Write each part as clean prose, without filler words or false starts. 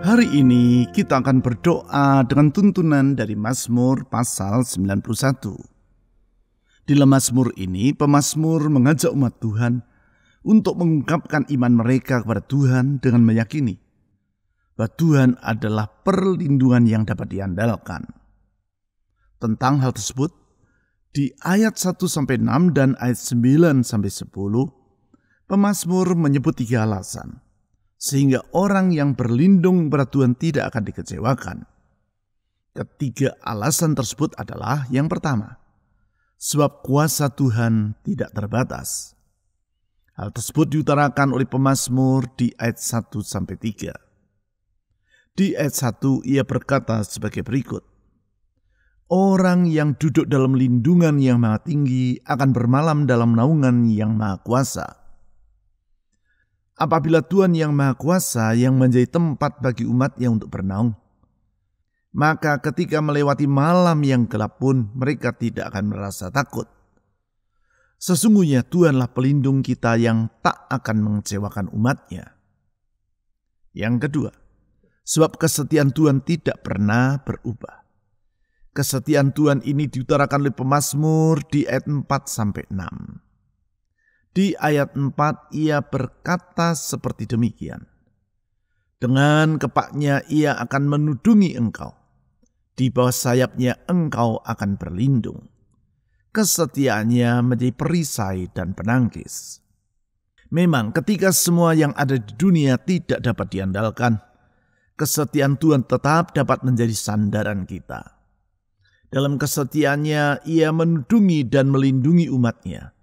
Hari ini kita akan berdoa dengan tuntunan dari Mazmur pasal 91. Di dalam Mazmur ini, pemazmur mengajak umat Tuhan untuk mengungkapkan iman mereka kepada Tuhan dengan meyakini bahwa Tuhan adalah perlindungan yang dapat diandalkan. Tentang hal tersebut, di ayat 1-6 dan ayat 9-10, pemazmur menyebut 3 alasan sehingga orang yang berlindung pada Tuhan tidak akan dikecewakan. Ketiga alasan tersebut adalah yang pertama, sebab kuasa Tuhan tidak terbatas. Hal tersebut diutarakan oleh pemazmur di ayat 1-3. Di ayat 1 ia berkata sebagai berikut, orang yang duduk dalam lindungan yang maha tinggi akan bermalam dalam naungan yang maha kuasa. Apabila Tuhan yang Maha Kuasa yang menjadi tempat bagi umatnya untuk bernaung, maka ketika melewati malam yang gelap pun mereka tidak akan merasa takut. Sesungguhnya Tuhanlah pelindung kita yang tak akan mengecewakan umatnya. Yang kedua, sebab kesetiaan Tuhan tidak pernah berubah. Kesetiaan Tuhan ini diutarakan oleh pemazmur di ayat 4-6. Di ayat 4 ia berkata seperti demikian. Dengan kepaknya ia akan menudungi engkau. Di bawah sayapnya engkau akan berlindung. Kesetiaannya menjadi perisai dan penangkis. Memang ketika semua yang ada di dunia tidak dapat diandalkan, kesetiaan Tuhan tetap dapat menjadi sandaran kita. Dalam kesetiaannya ia menudungi dan melindungi umatnya,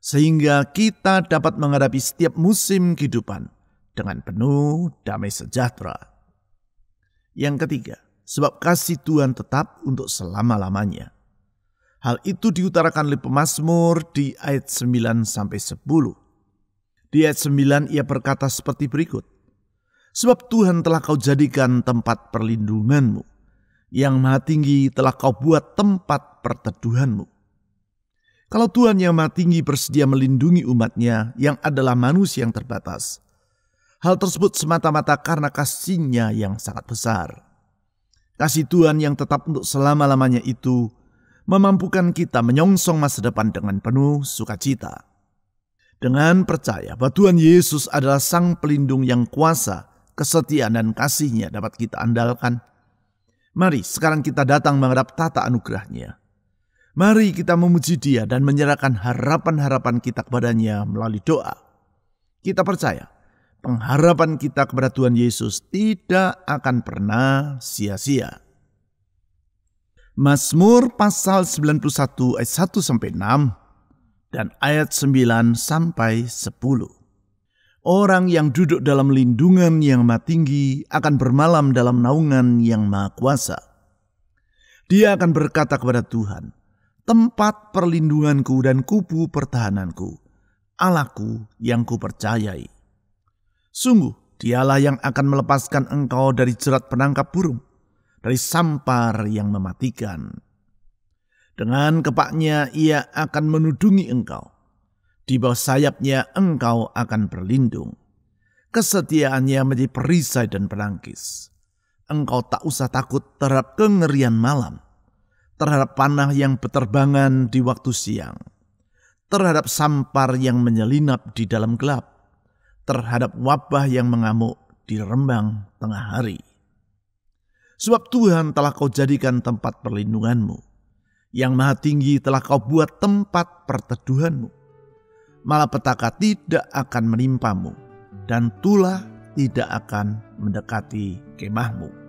sehingga kita dapat menghadapi setiap musim kehidupan dengan penuh damai sejahtera. Yang ketiga, sebab kasih Tuhan tetap untuk selama-lamanya. Hal itu diutarakan oleh pemazmur di ayat 9-10. Di ayat 9 ia berkata seperti berikut, sebab Tuhan telah kau jadikan tempat perlindunganmu, yang maha tinggi telah kau buat tempat perteduhanmu. Kalau Tuhan yang Maha Tinggi bersedia melindungi umatnya yang adalah manusia yang terbatas, hal tersebut semata-mata karena kasih-Nya yang sangat besar. Kasih Tuhan yang tetap untuk selama-lamanya itu memampukan kita menyongsong masa depan dengan penuh sukacita. Dengan percaya bahwa Tuhan Yesus adalah Sang Pelindung yang kuasa, kesetiaan dan kasih-Nya dapat kita andalkan. Mari sekarang kita datang menghadap tata anugerah-Nya. Mari kita memuji Dia dan menyerahkan harapan-harapan kita kepadanya melalui doa. Kita percaya pengharapan kita kepada Tuhan Yesus tidak akan pernah sia-sia. Mazmur pasal 91 ayat 1-6 dan ayat 9-10. Orang yang duduk dalam lindungan yang maha tinggi akan bermalam dalam naungan yang maha kuasa. Dia akan berkata kepada Tuhan, tempat perlindunganku dan kubu pertahananku, Allahku yang kupercayai. Sungguh Dialah yang akan melepaskan engkau dari jerat penangkap burung, dari sampar yang mematikan. Dengan kepaknya ia akan menudungi engkau. Di bawah sayapnya engkau akan berlindung. Kesetiaannya menjadi perisai dan penangkis. Engkau tak usah takut terhadap kengerian malam, terhadap panah yang berterbangan di waktu siang, terhadap sampar yang menyelinap di dalam gelap, terhadap wabah yang mengamuk di rembang tengah hari. Sebab Tuhan telah kau jadikan tempat perlindunganmu, yang maha tinggi telah kau buat tempat perteduhanmu. Malapetaka tidak akan menimpamu, dan tulah tidak akan mendekati kemahmu.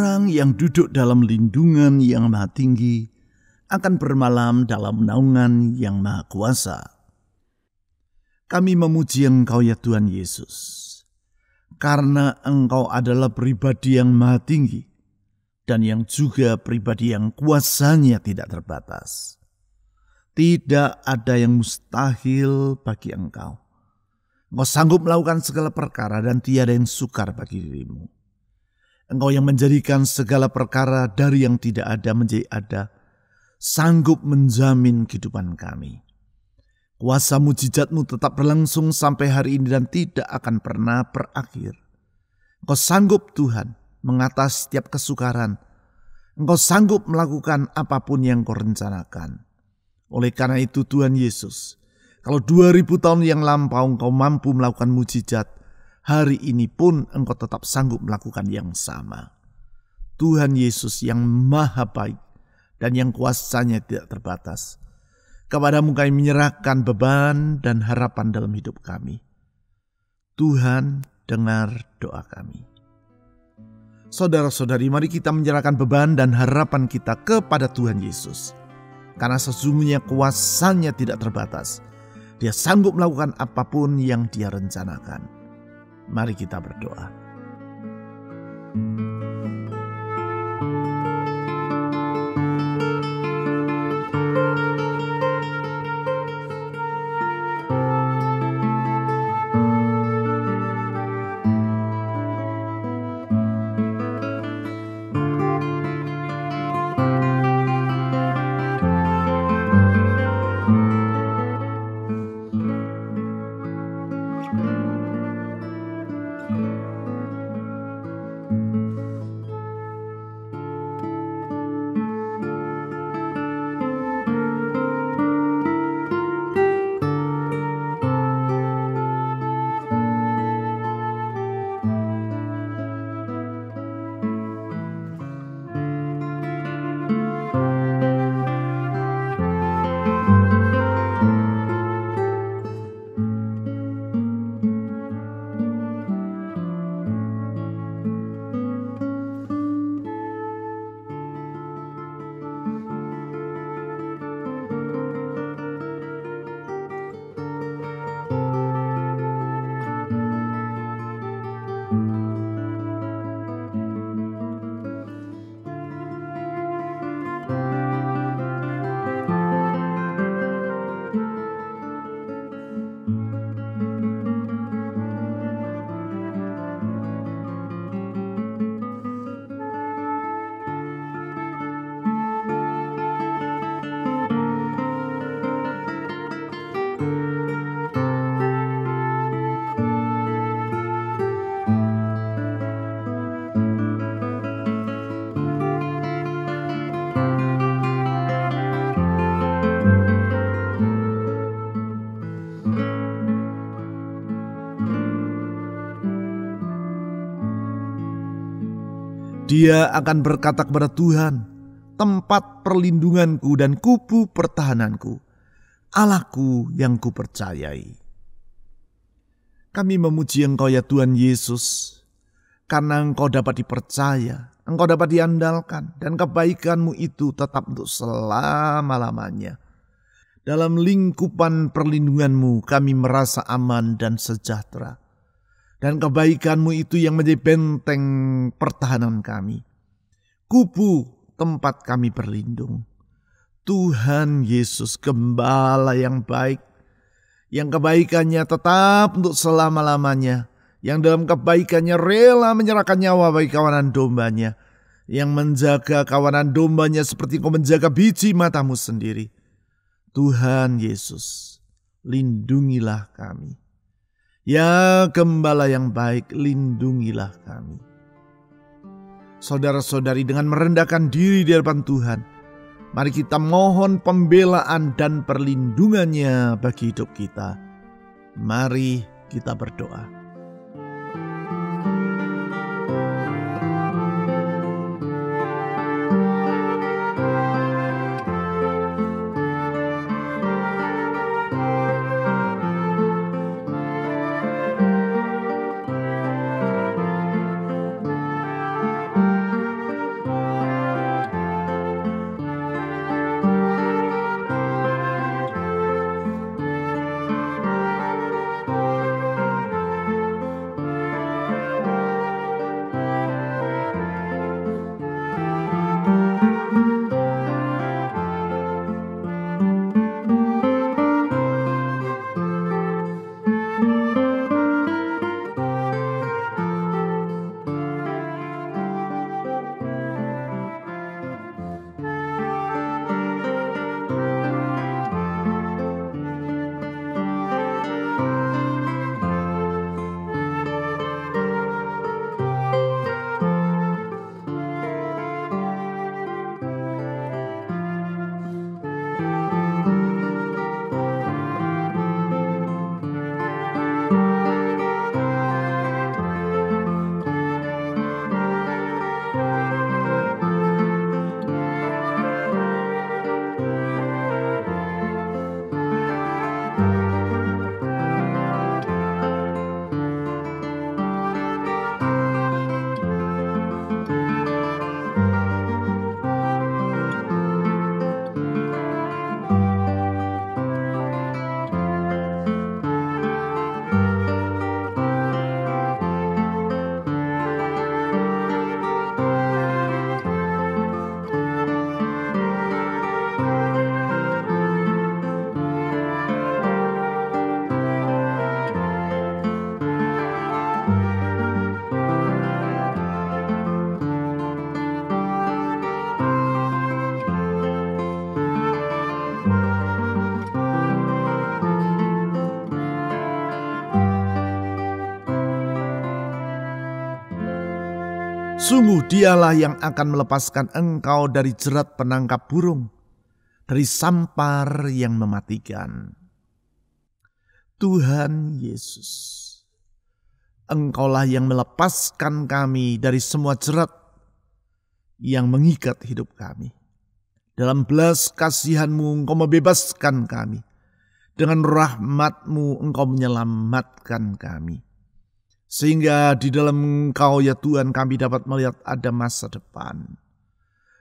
Orang yang duduk dalam lindungan yang maha tinggi akan bermalam dalam naungan yang maha kuasa. Kami memuji Engkau ya Tuhan Yesus, karena Engkau adalah pribadi yang maha tinggi dan yang juga pribadi yang kuasanya tidak terbatas. Tidak ada yang mustahil bagi Engkau. Engkau sanggup melakukan segala perkara dan tiada yang sukar bagi dirimu. Engkau yang menjadikan segala perkara dari yang tidak ada menjadi ada, sanggup menjamin kehidupan kami. Kuasa mujizat-Mu tetap berlangsung sampai hari ini dan tidak akan pernah berakhir. Engkau sanggup Tuhan mengatasi setiap kesukaran. Engkau sanggup melakukan apapun yang Kau rencanakan. Oleh karena itu Tuhan Yesus, kalau 2000 tahun yang lampau Engkau mampu melakukan mujizat, hari ini pun Engkau tetap sanggup melakukan yang sama. Tuhan Yesus yang maha baik dan yang kuasanya tidak terbatas. Kepadamu kami menyerahkan beban dan harapan dalam hidup kami. Tuhan, dengar doa kami. Saudara-saudari, mari kita menyerahkan beban dan harapan kita kepada Tuhan Yesus. Karena sesungguhnya kuasanya tidak terbatas. Dia sanggup melakukan apapun yang Dia rencanakan. Mari kita berdoa. Dia akan berkata kepada Tuhan, tempat perlindunganku dan kubu pertahananku, Allahku yang kupercayai. Kami memuji Engkau ya Tuhan Yesus, karena Engkau dapat dipercaya, Engkau dapat diandalkan, dan kebaikan-Mu itu tetap untuk selama-lamanya. Dalam lingkupan perlindungan-Mu kami merasa aman dan sejahtera. Dan kebaikan-Mu itu yang menjadi benteng pertahanan kami. Kubu tempat kami berlindung. Tuhan Yesus, Gembala yang baik, yang kebaikannya tetap untuk selama-lamanya, yang dalam kebaikannya rela menyerahkan nyawa bagi kawanan dombanya, yang menjaga kawanan dombanya seperti Engkau menjaga biji matamu sendiri. Tuhan Yesus, lindungilah kami. Ya Gembala yang baik, lindungilah kami. Saudara-saudari, dengan merendahkan diri di hadapan Tuhan, mari kita mohon pembelaan dan perlindungannya bagi hidup kita. Mari kita berdoa. Sungguh dialah yang akan melepaskan engkau dari jerat penangkap burung, dari sampar yang mematikan. Tuhan Yesus, Engkaulah yang melepaskan kami dari semua jerat yang mengikat hidup kami. Dalam belas kasihan-Mu Engkau membebaskan kami. Dengan rahmat-Mu Engkau menyelamatkan kami. Sehingga di dalam Engkau ya Tuhan kami dapat melihat ada masa depan.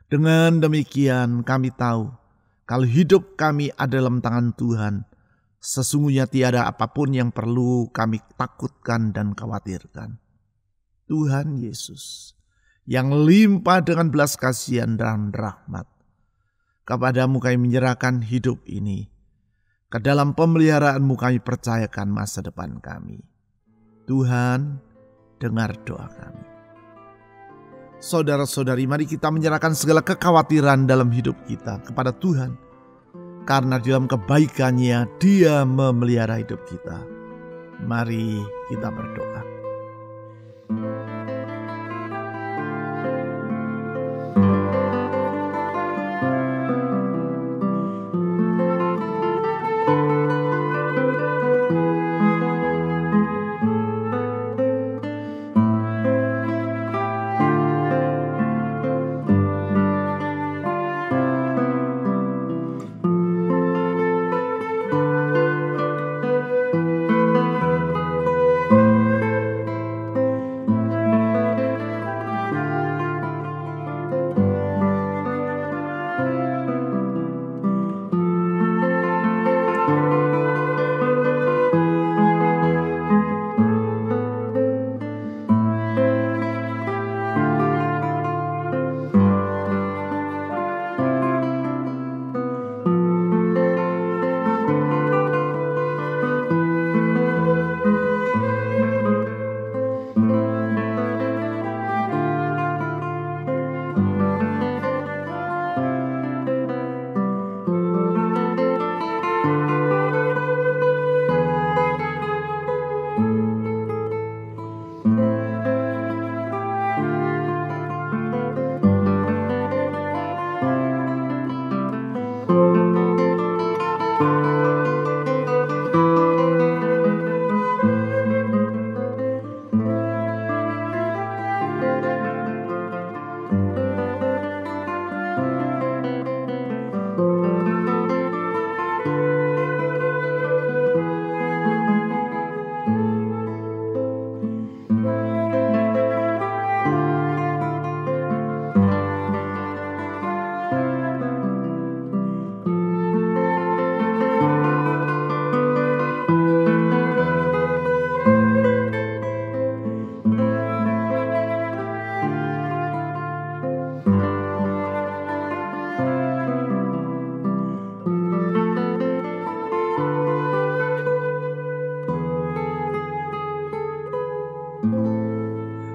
Dengan demikian kami tahu kalau hidup kami ada dalam tangan Tuhan, sesungguhnya tiada apapun yang perlu kami takutkan dan khawatirkan. Tuhan Yesus yang limpah dengan belas kasihan dan rahmat, kepada-Mu kami menyerahkan hidup ini. Ke dalam pemeliharaan-Mu kami percayakan masa depan kami. Tuhan, dengar doa kami. Saudara-saudari, mari kita menyerahkan segala kekhawatiran dalam hidup kita kepada Tuhan. Karena dalam kebaikan-Nya Dia memelihara hidup kita. Mari kita berdoa.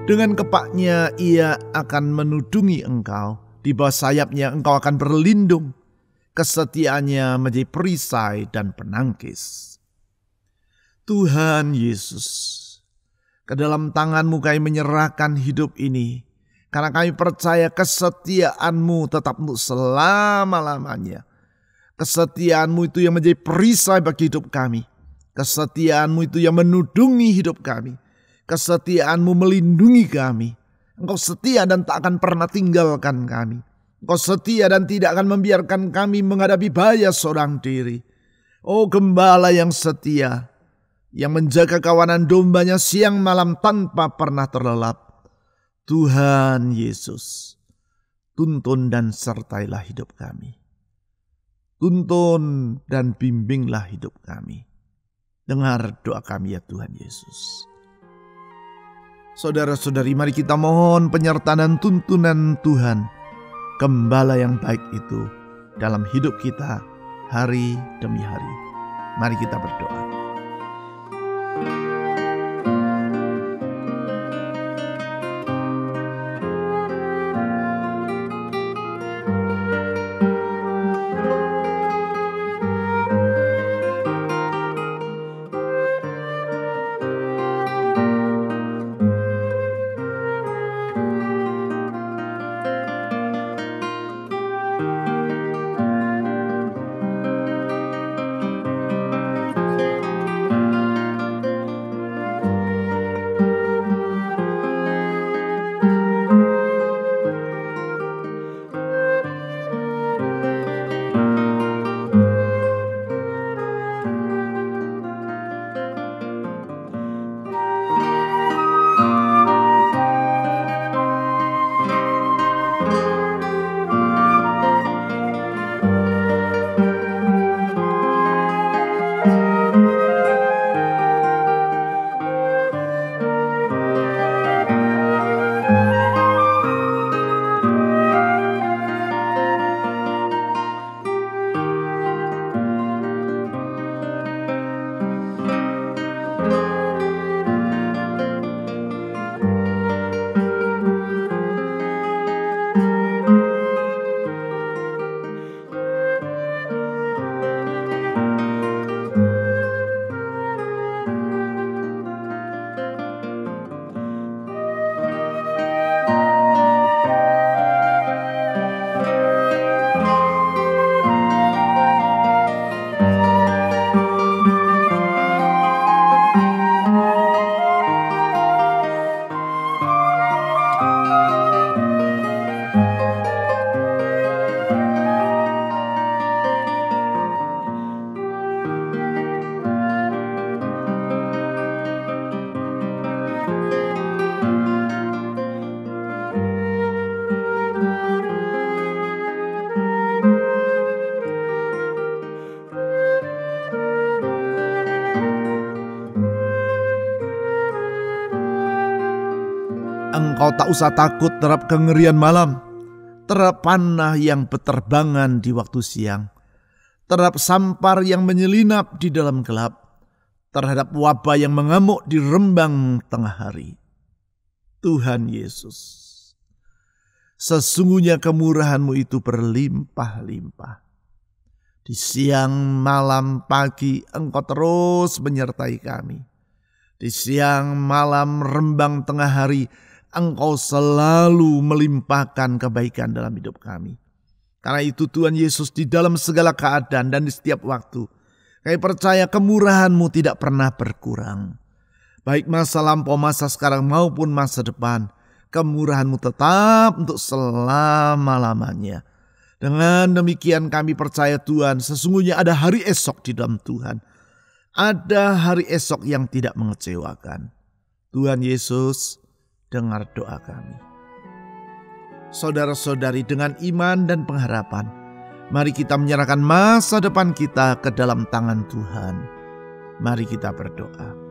Dengan kepaknya Ia akan menudungi engkau. Di bawah sayapnya engkau akan berlindung. Kesetiaannya menjadi perisai dan penangkis. Tuhan Yesus, ke dalam tangan-Mu kami menyerahkan hidup ini. Karena kami percaya kesetiaan-Mu tetap untuk selama-lamanya. Kesetiaan-Mu itu yang menjadi perisai bagi hidup kami. Kesetiaan-Mu itu yang menudungi hidup kami. Kesetiaan-Mu melindungi kami. Engkau setia dan tak akan pernah tinggalkan kami. Engkau setia dan tidak akan membiarkan kami menghadapi bahaya seorang diri. Oh Gembala yang setia, yang menjaga kawanan dombanya siang malam tanpa pernah terlelap. Tuhan Yesus, tuntun dan sertailah hidup kami. Tuntun dan bimbinglah hidup kami. Dengar doa kami ya Tuhan Yesus. Saudara-saudari, mari kita mohon penyertaan dan tuntunan Tuhan, Gembala yang baik itu dalam hidup kita hari demi hari. Mari kita berdoa. tak usah takut terhadap kengerian malam, terhadap panah yang berterbangan di waktu siang, terhadap sampar yang menyelinap di dalam gelap, terhadap wabah yang mengamuk di rembang tengah hari. Tuhan Yesus, sesungguhnya kemurahan-Mu itu berlimpah-limpah. Di siang, malam, pagi, Engkau terus menyertai kami. Di siang, malam, rembang tengah hari, Engkau selalu melimpahkan kebaikan dalam hidup kami. Karena itu Tuhan Yesus, di dalam segala keadaan dan di setiap waktu, kami percaya kemurahan-Mu tidak pernah berkurang. Baik masa lampau, masa sekarang maupun masa depan, kemurahan-Mu tetap untuk selama-lamanya. Dengan demikian kami percaya Tuhan, sesungguhnya ada hari esok di dalam Tuhan. Ada hari esok yang tidak mengecewakan. Tuhan Yesus, dengar doa kami. Saudara-saudari, dengan iman dan pengharapan, mari kita menyerahkan masa depan kita ke dalam tangan Tuhan. Mari kita berdoa.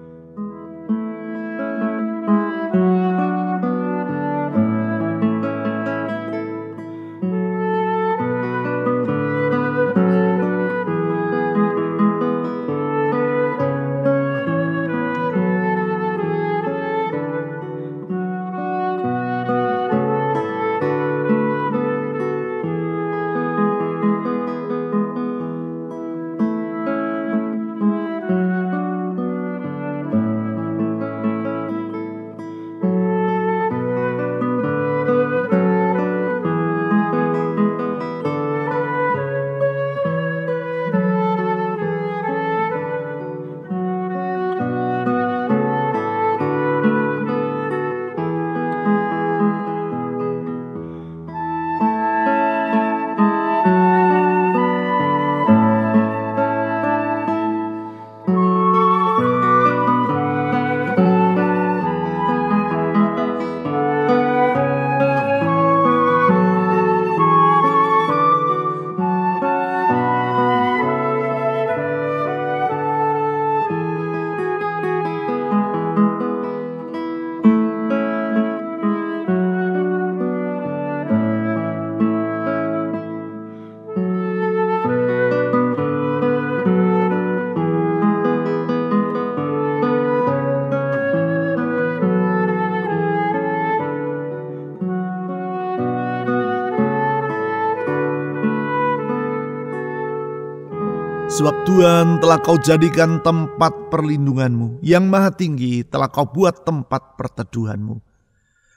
Sebab Tuhan telah Kau jadikan tempat perlindungan-Mu, yang maha tinggi telah Kau buat tempat perteduhan-Mu.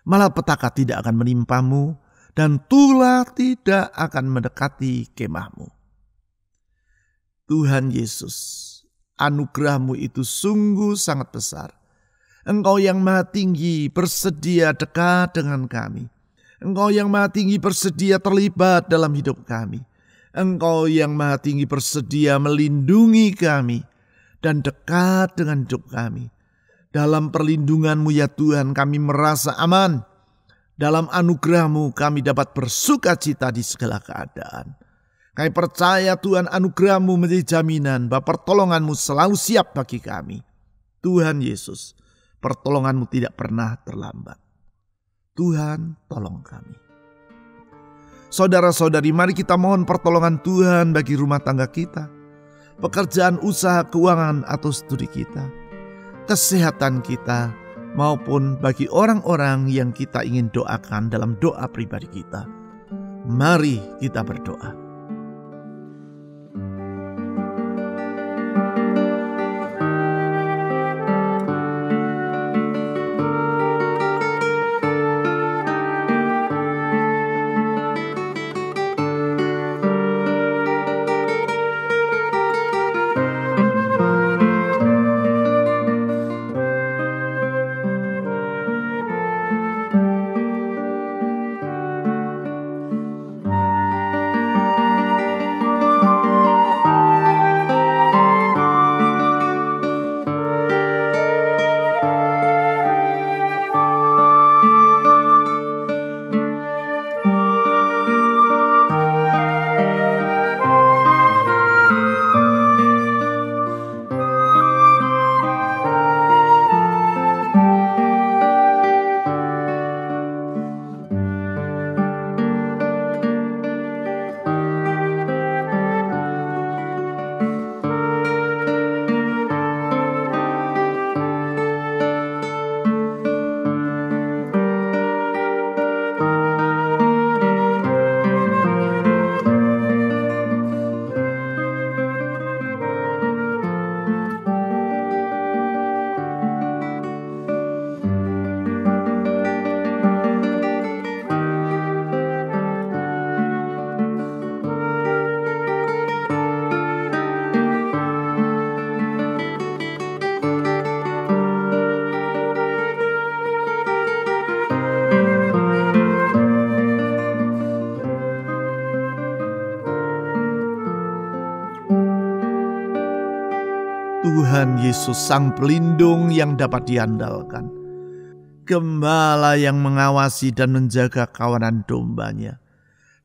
Malapetaka tidak akan menimpa-Mu, dan tulah tidak akan mendekati kemah-Mu. Tuhan Yesus, anugerah-Mu itu sungguh sangat besar. Engkau yang maha tinggi bersedia dekat dengan kami. Engkau yang maha tinggi bersedia terlibat dalam hidup kami. Engkau yang maha tinggi bersedia melindungi kami dan dekat dengan hidup kami. Dalam perlindungan-Mu ya Tuhan, kami merasa aman. Dalam anugerah-Mu kami dapat bersuka cita di segala keadaan. Kami percaya Tuhan, anugerah-Mu menjadi jaminan bahwa pertolongan-Mu selalu siap bagi kami. Tuhan Yesus, pertolongan-Mu tidak pernah terlambat. Tuhan, tolong kami. Saudara-saudari, mari kita mohon pertolongan Tuhan bagi rumah tangga kita, pekerjaan, usaha, keuangan atau studi kita, kesehatan kita, maupun bagi orang-orang yang kita ingin doakan dalam doa pribadi kita. Mari kita berdoa. Tuhan Yesus sang pelindung yang dapat diandalkan. Gembala yang mengawasi dan menjaga kawanan dombanya.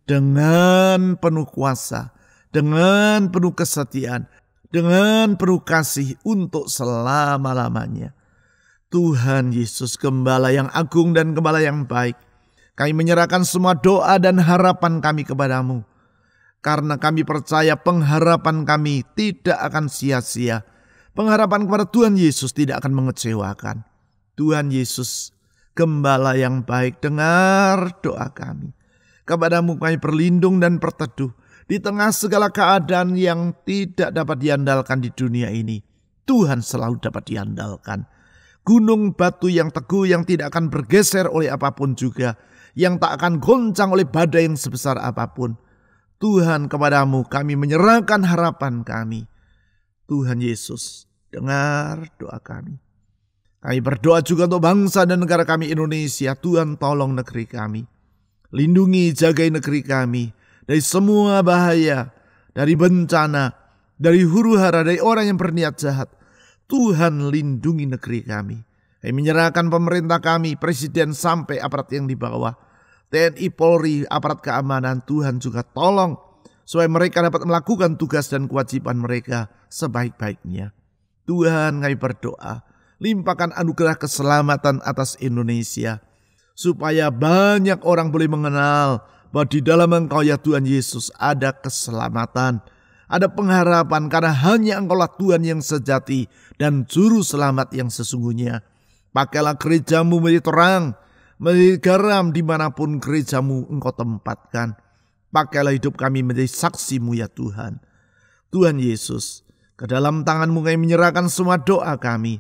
Dengan penuh kuasa, dengan penuh kesetiaan, dengan penuh kasih untuk selama-lamanya. Tuhan Yesus, Gembala yang agung dan Gembala yang baik, kami menyerahkan semua doa dan harapan kami kepadamu. Karena kami percaya pengharapan kami tidak akan sia-sia. Pengharapan kepada Tuhan Yesus tidak akan mengecewakan. Tuhan Yesus, Gembala yang baik, dengar doa kami. Kepadamu kami berlindung dan berteduh di tengah segala keadaan yang tidak dapat diandalkan di dunia ini. Tuhan selalu dapat diandalkan. Gunung batu yang teguh yang tidak akan bergeser oleh apapun juga, yang tak akan goncang oleh badai yang sebesar apapun. Tuhan, kepadamu kami menyerahkan harapan kami. Tuhan Yesus, dengar doa kami. Kami berdoa juga untuk bangsa dan negara kami Indonesia. Tuhan, tolong negeri kami. Lindungi, jagai negeri kami dari semua bahaya, dari bencana, dari huru-hara, dari orang yang berniat jahat. Tuhan, lindungi negeri kami. Kami menyerahkan pemerintah kami, presiden sampai aparat yang di bawah, TNI, Polri, aparat keamanan. Tuhan juga tolong supaya mereka dapat melakukan tugas dan kewajiban mereka sebaik-baiknya. Tuhan, kami berdoa, limpahkan anugerah keselamatan atas Indonesia, supaya banyak orang boleh mengenal bahwa di dalam Engkau ya Tuhan Yesus ada keselamatan, ada pengharapan, karena hanya Engkaulah Tuhan yang sejati dan juru selamat yang sesungguhnya. Pakailah gerejamu menjadi terang, menjadi garam dimanapun gerejamu Engkau tempatkan. Pakailah hidup kami menjadi saksimu ya Tuhan. Tuhan Yesus, ke dalam tangan-Mu kami menyerahkan semua doa kami.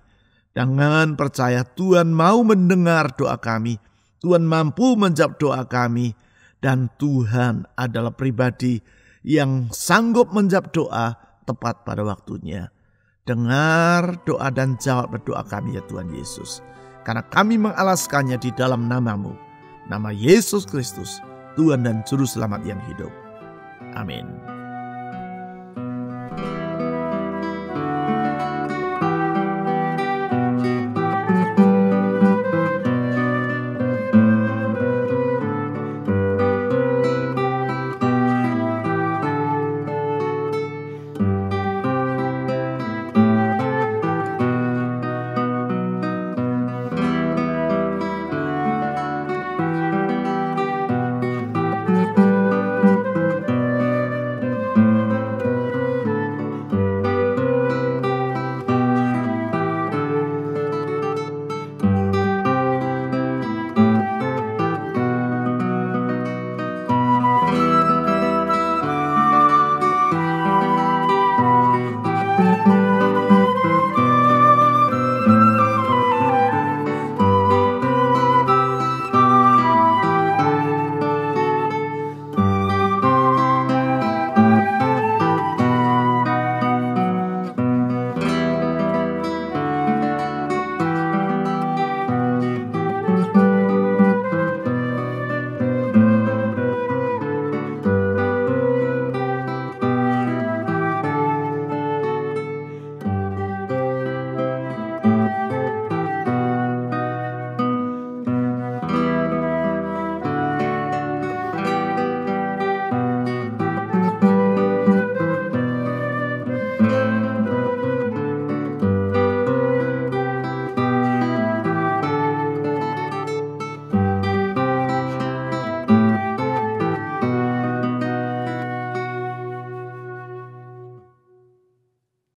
Dengan percaya Tuhan mau mendengar doa kami. Tuhan mampu menjawab doa kami. Dan Tuhan adalah pribadi yang sanggup menjawab doa tepat pada waktunya. Dengar doa dan jawab berdoa kami ya Tuhan Yesus. Karena kami mengalaskannya di dalam nama-Mu. Nama Yesus Kristus, Tuhan dan Juru Selamat yang hidup. Amin.